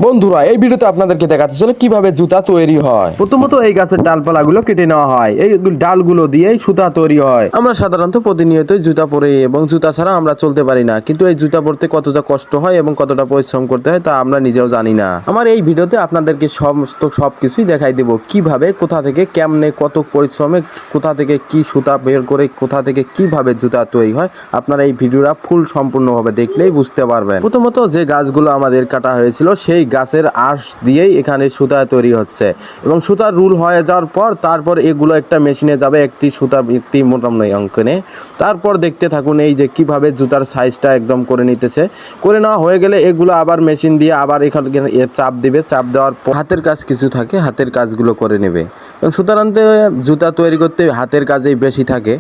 বন্ধুরা এই ভিডিওতে আপনাদেরকে দেখাতে চলে কিভাবে জুতা তৈরি হয়। প্রথমত এই গাছের ডালপালাগুলো কেটে নেওয়া হয়, এই ডালগুলো দিয়েই সুতা তৈরি হয়। আমরা সাধারণত প্রতিনিয়তই জুতা পরি এবং জুতা ছাড়া আমরা চলতে পারি না, কিন্তু এই জুতা পরতে কতটা কষ্ট হয় এবং কতটা পরিশ্রম করতে হয় তা আমরা নিজেও জানি না। আমার এই ভিডিওতে আপনাদেরকে সবকিছুই দেখাই দেব, কিভাবে, কোথা থেকে, কেমনে, কত পরিশ্রমে, কোথা থেকে কি সুতা বের করে, কোথা থেকে কিভাবে জুতা তৈরি হয়। আপনারা এই ভিডিওটা ফুল সম্পূর্ণভাবে দেখলেই বুঝতে পারবেন। প্রথমত যে গাছগুলো আমাদের কাটা হয়েছিল সেই গাছের আঁশ দিয়েই এখানে সুতা তৈরি হচ্ছে এবং সুতার রুল হয়ে যাওয়ার পর তারপর এগুলো একটা মেশিনে যাবে, একটি সুতার একটি মোটামুটি অঙ্কনে। তারপর দেখতে থাকুন এই যে কিভাবে জুতার সাইজটা একদম করে নিতেছে। করে নেওয়া হয়ে গেলে এগুলো আবার মেশিন দিয়ে আবার এখানে চাপ দিবে, চাপ দেওয়ার পর হাতের কাজ কিছু থাকে, হাতের কাজগুলো করে নেবে। এবং সুতরাংতে জুতা তৈরি করতে হাতের কাজেই বেশি থাকে।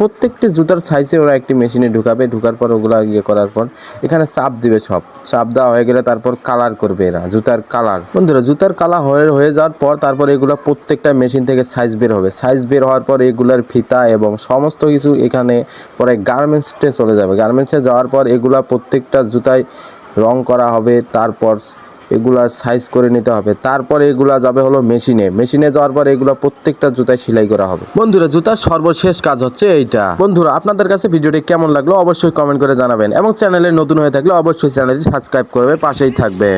প্রত্যেকটি জুতার সাইজে ওরা একটি মেশিনে ঢুকাবে, ঢুকার পর ওগুলো করার পর এখানে চাপ দিবে, সব চাপ দেওয়া হয়ে গেলে তারপর কালার করবে এরা, জুতার কালার। বন্ধুরা জুতার কালার হয়ে যাওয়ার পর তারপর এগুলো প্রত্যেকটা মেশিন থেকে সাইজ বের হবে। সাইজ বের হওয়ার পর এগুলার ফিতা এবং সমস্ত কিছু এখানে পরে গার্মেন্টসে চলে যাবে। গার্মেন্টসে যাওয়ার পর এগুলা প্রত্যেকটা জুতায় রং করা হবে, তারপর এগুলা সাইজ করে নিতে হবে। তারপর এগুলা যাবে হলো মেশিনে যাওয়ার পর এগুলা প্রত্যেকটা জুতায় সেলাই করা হবে। বন্ধুরা জুতার সর্বশেষ কাজ হচ্ছে এইটা। বন্ধুরা আপনাদের কাছে ভিডিওটি কেমন লাগলো অবশ্যই কমেন্ট করে জানাবেন এবং চ্যানেলে নতুন হয়ে থাকলে অবশ্যই চ্যানেলটি সাবস্ক্রাইব করবে, পাশেই থাকবে।